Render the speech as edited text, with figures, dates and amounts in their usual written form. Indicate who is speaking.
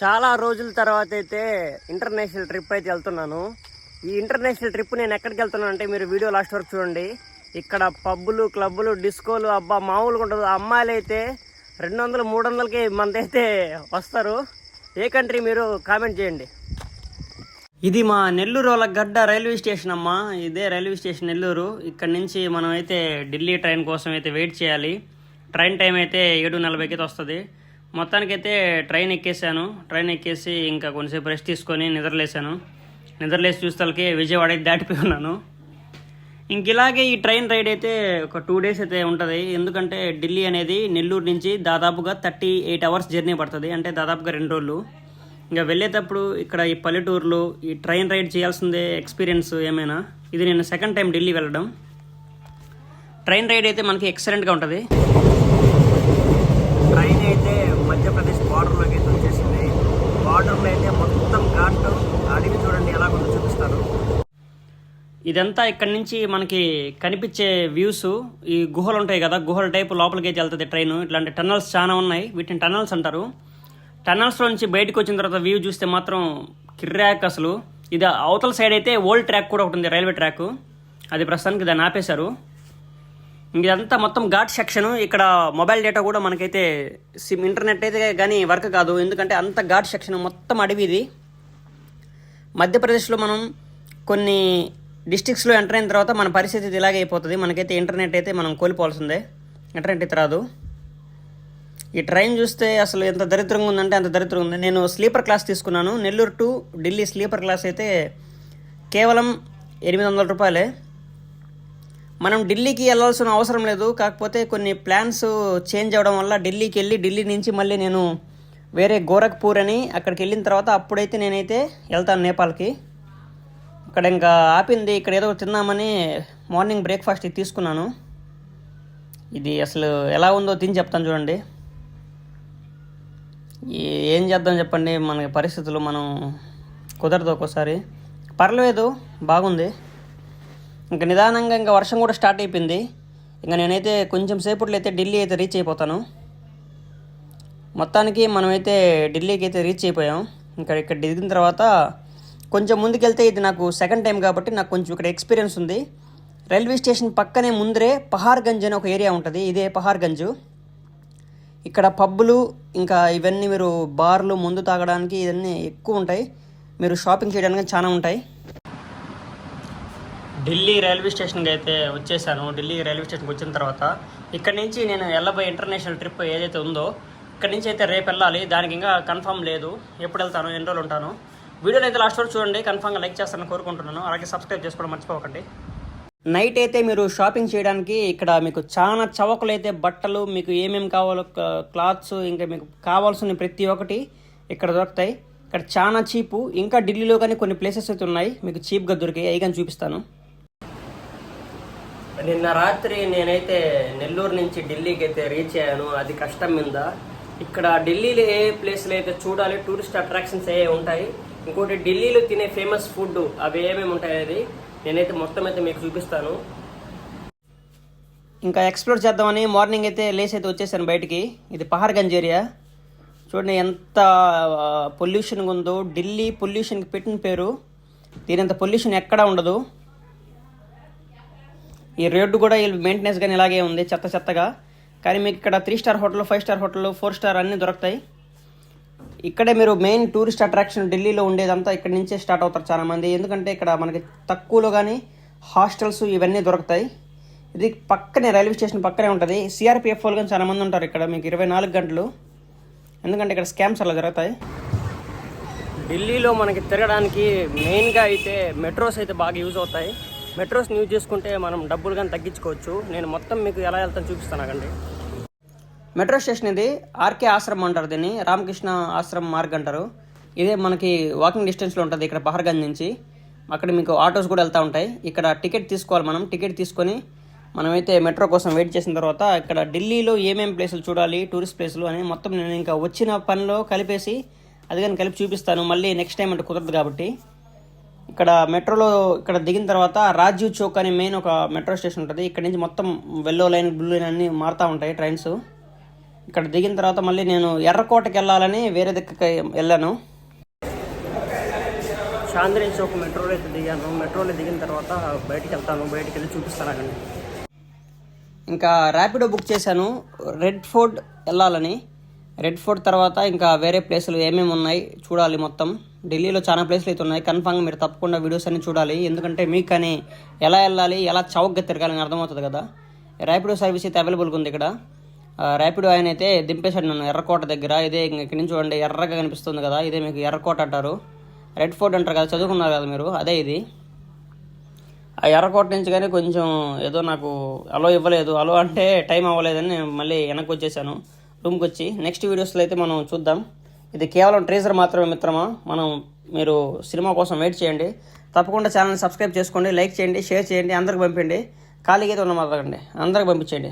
Speaker 1: చాలా రోజుల తర్వాత అయితే ఇంటర్నేషనల్ ట్రిప్ అయితే వెళ్తున్నాను. ఈ ఇంటర్నేషనల్ ట్రిప్ నేను ఎక్కడికి వెళ్తున్నాను అంటే మీరు వీడియో లాస్ట్ వరకు చూడండి. ఇక్కడ పబ్బులు, క్లబ్బులు, డిస్కోలు, అబ్బా మామూలుగా ఉండదు. అమ్మాయిలు అయితే 200, 300కి మందైతే వస్తారు. ఏ కంట్రీ మీరు కామెంట్ చేయండి. ఇది మా నెల్లూరు గడ్డ రైల్వే స్టేషన్ అమ్మా. ఇదే రైల్వే స్టేషన్ నెల్లూరు. ఇక్కడ నుంచి మనం అయితే ఢిల్లీ ట్రైన్ కోసం అయితే వెయిట్ చేయాలి. ట్రైన్ టైం అయితే 7:40కి అయితే వస్తుంది. మొత్తానికైతే ట్రైన్ ఎక్కేసాను. ట్రైన్ ఎక్కేసి ఇంకా కొంచెంసేపు రెస్ట్ తీసుకొని నిద్రలేసాను. నిద్రలేసి చూస్తాలకి విజయవాడ దాటిపోయి ఉన్నాను. ఇంక ఇలాగే ఈ ట్రైన్ రైడ్ అయితే ఒక 2 డేస్ అయితే ఉంటుంది. ఎందుకంటే ఢిల్లీ అనేది నెల్లూరు నుంచి దాదాపుగా 38 అవర్స్ జర్నీ పడుతుంది. అంటే దాదాపుగా 2 రోజులు. ఇంకా వెళ్ళేటప్పుడు ఇక్కడ ఈ పల్లెటూరులో ఈ ట్రైన్ రైడ్ చేయాల్సిందే ఎక్స్పీరియన్స్ ఏమైనా. ఇది నేను సెకండ్ టైం ఢిల్లీ వెళ్ళడం. ట్రైన్ రైడ్ అయితే మనకి ఎక్సలెంట్గా ఉంటుంది. ట్రైన్ అయితే మధ్యప్రదేశ్ బార్డర్లోకి అయితే వచ్చేసింది. బార్డర్లో అయితే మొత్తం ఘాట్ అడిగి చూడండి ఎలా కొంచెం చూపిస్తారు. ఇదంతా ఇక్కడి నుంచి మనకి కనిపించే వ్యూస్. ఈ గుహలు ఉంటాయి కదా, గుహల టైపు లోపలికి అయితే వెళ్తుంది ట్రైన్. ఇట్లాంటి టన్నల్స్ చాలా ఉన్నాయి. వీటిని టన్నల్స్ అంటారు. టన్నల్స్లో నుంచి బయటకు వచ్చిన తర్వాత వ్యూ చూస్తే మాత్రం కిర్రాక్ అసలు. ఇది అవతల సైడ్ అయితే ఓల్డ్ ట్రాక్ కూడా ఒకటి ఉంది, రైల్వే ట్రాక్. అది ప్రస్తుతానికి దాన్ని ఆపేశారు. ఇదంతా మొత్తం ఘాట్ సెక్షన్. ఇక్కడ మొబైల్ డేటా కూడా మనకైతే ఇంటర్నెట్ అయితే కానీ వర్క్ కాదు. ఎందుకంటే అంత ఘాట్ సెక్షన్, మొత్తం అడవి ఇది. మధ్యప్రదేశ్లో మనం కొన్ని డిస్ట్రిక్ట్స్లో ఎంటర్ అయిన తర్వాత మన పరిస్థితి ఇలాగే అయిపోతుంది. మనకైతే ఇంటర్నెట్ అయితే మనం కోల్పోవాల్సిందే. ఇంటర్నెట్ అయితే రాదు. ఈ ట్రైన్ చూస్తే అసలు ఎంత దరిద్రంగా ఉందంటే అంత దరిద్రంగా ఉంది. నేను స్లీపర్ క్లాస్ తీసుకున్నాను. Nellore to Delhi sleeper class అయితే కేవలం 800 రూపాయలే. మనం ఢిల్లీకి వెళ్ళాల్సిన అవసరం లేదు. కాకపోతే కొన్ని ప్లాన్స్ చేంజ్ అవ్వడం వల్ల ఢిల్లీకి వెళ్ళి ఢిల్లీ నుంచి మళ్ళీ నేను వేరే గోరఖ్పూర్ అని అక్కడికి వెళ్ళిన తర్వాత అప్పుడైతే నేనైతే వెళ్తాను నేపాల్కి. ఇక్కడ ఇంకా ఆపింది. ఇక్కడ ఏదో తిందామని మార్నింగ్ బ్రేక్ఫాస్ట్ తీసుకున్నాను. ఇది అసలు ఎలా ఉందో తిని చెప్తాను చూడండి. ఏం చేద్దాం చెప్పండి, మన పరిస్థితులు మనం కుదరదు ఒక్కోసారి. పర్లేదు, బాగుంది. ఇంకా నిదానంగా ఇంకా వర్షం కూడా స్టార్ట్ అయిపోయింది. ఇంకా నేనైతే కొంచెం సేపట్లో అయితే ఢిల్లీ అయితే రీచ్ అయిపోతాను. మొత్తానికి మనమైతే ఢిల్లీకి అయితే రీచ్ అయిపోయాం. ఇక్కడ దిగిన తర్వాత కొంచెం ముందుకెళ్తే ఇది నాకు సెకండ్ టైం కాబట్టి నాకు కొంచెం ఇక్కడ ఎక్స్పీరియన్స్ ఉంది. రైల్వే స్టేషన్ పక్కనే ముందరే పహార్గంజ్ అనే ఒక ఏరియా ఉంటుంది. ఇదే పహార్గంజ్. ఇక్కడ పబ్బులు ఇంకా ఇవన్నీ మీరు బార్లు ముందు తాగడానికి ఇవన్నీ ఎక్కువ ఉంటాయి. మీరు షాపింగ్ చేయడానికి చాలా ఉంటాయి. ఢిల్లీ రైల్వే స్టేషన్కి అయితే వచ్చేసాను. ఢిల్లీ రైల్వే స్టేషన్కి వచ్చిన తర్వాత ఇక్కడ నుంచి నేను వెళ్ళబోయే ఇంటర్నేషనల్ ట్రిప్ ఏదైతే ఉందో ఇక్కడ నుంచి అయితే రేపు వెళ్ళాలి. దానికి ఇంకా కన్ఫర్మ్ లేదు. ఎప్పుడు వెళ్తాను, ఎన్ని రోజులు ఉంటాను. వీడియోని అయితే లాస్ట్ వరకు చూడండి. కన్ఫర్మ్గా లైక్ చేస్తారని కోరుకుంటున్నాను. అలాగే సబ్స్క్రైబ్ చేసుకోవడం మర్చిపోకండి. నైట్ అయితే మీరు షాపింగ్ చేయడానికి ఇక్కడ మీకు చాలా చవకలు అయితే బట్టలు, మీకు ఏమేమి కావాలో క్లాత్స్, ఇంకా మీకు కావాల్సిన ప్రతి ఒక్కటి ఇక్కడ దొరుకుతాయి. ఇక్కడ చాలా చీపు. ఇంకా ఢిల్లీలో కానీ కొన్ని ప్లేసెస్ అయితే ఉన్నాయి మీకు చీప్గా దొరికాయి. అవి కానీ చూపిస్తాను. నిన్న రాత్రి నేనైతే నెల్లూరు నుంచి ఢిల్లీకి అయితే రీచ్ అయ్యాను. అది కష్టం మీద. ఇక్కడ ఢిల్లీలో ఏ ప్లేస్లో అయితే చూడాలి, టూరిస్ట్ అట్రాక్షన్స్ ఏ ఉంటాయి, ఇంకోటి ఢిల్లీలో తినే ఫేమస్ ఫుడ్ అవి ఏమేమి ఉంటాయి అనేది నేనైతే మొత్తం అయితే మీకు చూపిస్తాను. ఇంకా ఎక్స్ప్లోర్ చేద్దామని మార్నింగ్ అయితే లేస్ అయితే వచ్చేసాను బయటికి. ఇది పహార్గంజ్ ఏరియా. చూడండి ఎంత పొల్యూషన్గా ఉందో. ఢిల్లీ పొల్యూషన్కి పెట్టిన పేరు. దీనంత పొల్యూషన్ ఎక్కడా ఉండదు. ఈ రోడ్డు కూడా మెయింటెనెన్స్ కానీ ఇలాగే ఉంది, చెత్త చెత్తగా. కానీ మీకు ఇక్కడ 3 star hotel, 5 star hotel, 4 star అన్నీ దొరుకుతాయి. ఇక్కడే మీరు మెయిన్ టూరిస్ట్ అట్రాక్షన్ ఢిల్లీలో ఉండేదంతా ఇక్కడ నుంచే స్టార్ట్ అవుతారు చాలామంది. ఎందుకంటే ఇక్కడ మనకి తక్కువలో కానీ హాస్టల్స్ ఇవన్నీ దొరుకుతాయి. ఇది పక్కనే రైల్వే స్టేషన్ పక్కనే ఉంటుంది. సిఆర్పిఎఫ్ వాళ్ళు కానీ చాలామంది ఉంటారు ఇక్కడ మీకు 24 గంటలు. ఎందుకంటే ఇక్కడ స్కామ్స్ అలా జరుగుతాయి. ఢిల్లీలో మనకి తిరగడానికి మెయిన్గా అయితే మెట్రోస్ అయితే బాగా యూజ్ అవుతాయి. మెట్రోస్ని యూజ్ చేసుకుంటే మనం డబ్బులు కానీ తగ్గించుకోవచ్చు. నేను మొత్తం మీకు ఎలా వెళ్తాను చూపిస్తాను ఆగండి. మెట్రో స్టేషన్ ఇది ఆర్కే ఆశ్రమం అంటారు దీన్ని. రామకృష్ణ ఆశ్రమం మార్గ్ అంటారు. ఇదే మనకి వాకింగ్ డిస్టెన్స్లో ఉంటుంది ఇక్కడ పహర్గంజ్ నుంచి. అక్కడ మీకు ఆటోస్ కూడా వెళ్తూ ఉంటాయి. ఇక్కడ టికెట్ తీసుకోవాలి. మనం టికెట్ తీసుకొని మనమైతే మెట్రో కోసం వెయిట్ చేసిన తర్వాత ఇక్కడ ఢిల్లీలో ఏమేమి ప్లేసులు చూడాలి, టూరిస్ట్ ప్లేసులు అని మొత్తం నేను ఇంకా వచ్చిన పనిలో కలిపేసి అది కానీ కలిపి చూపిస్తాను. మళ్ళీ నెక్స్ట్ టైం అంటే కుదరదు కాబట్టి. ఇక్కడ మెట్రోలో ఇక్కడ దిగిన తర్వాత రాజీవ్ చౌక్ అని మెయిన్ ఒక మెట్రో స్టేషన్ ఉంటుంది. ఇక్కడ నుంచి మొత్తం వెల్లో లైన్, బ్లూ లైన్ అన్నీ మారుతూ ఉంటాయి ట్రైన్స్. ఇక్కడ దిగిన తర్వాత మళ్ళీ నేను ఎర్రకోటకి వెళ్ళాలని వేరే దిక్కుకి వెళ్ళాను. చాందినీ చౌక్ మెట్రోలో అయితే దిగాను. మెట్రోలో దిగిన తర్వాత బయటికి వెళ్తాను, బయటికి వెళ్ళి చూపిస్తాను అక్కడిని. ఇంకా ర్యాపిడో బుక్ చేశాను రెడ్ ఫోర్ట్ వెళ్ళాలని. రెడ్ ఫోర్ట్ తర్వాత ఇంకా వేరే ప్లేసులు ఏమేమి ఉన్నాయి చూడాలి. మొత్తం ఢిల్లీలో చాలా ప్లేసులు అయితే ఉన్నాయి. కన్ఫామ్గా మీరు తప్పకుండా వీడియోస్ అన్ని చూడాలి, ఎందుకంటే మీకు కానీ ఎలా వెళ్ళాలి, ఎలా చౌకగా తిరగాలని అర్థమవుతుంది కదా. ర్యాపిడో సర్వీస్ అయితే అవైలబుల్గా ఉంది ఇక్కడ. ర్యాపిడో ఆయన అయితే దింపేశాడు నన్ను ఎర్రకోట దగ్గర. ఇదే ఇక్కడి నుంచి చూడండి, ఎర్రగా కనిపిస్తుంది కదా, ఇదే మీకు ఎర్రకోట అంటారు. రెడ్ ఫోర్ట్ అంటారు కదా, చదువుకున్నారు కదా మీరు, అదే ఇది. ఆ ఎర్రకోట నుంచి కానీ కొంచెం ఏదో నాకు అలో ఇవ్వలేదు. అలో అంటే టైం అవ్వలేదని నేను మళ్ళీ వెనక్కి వచ్చేసాను రూమ్కి వచ్చి. నెక్స్ట్ వీడియోస్లో అయితే మనం చూద్దాం. ఇది కేవలం ట్రేజర్ మాత్రమే మిత్రమా. మీరు సినిమా కోసం వెయిట్ చేయండి. తప్పకుండా ఛానల్ని సబ్స్క్రైబ్ చేసుకోండి, లైక్ చేయండి, షేర్ చేయండి, అందరికి పంపించండి. ఖాళీగా అయితే ఉన్న మాట్లాడండి, అందరికి పంపించండి.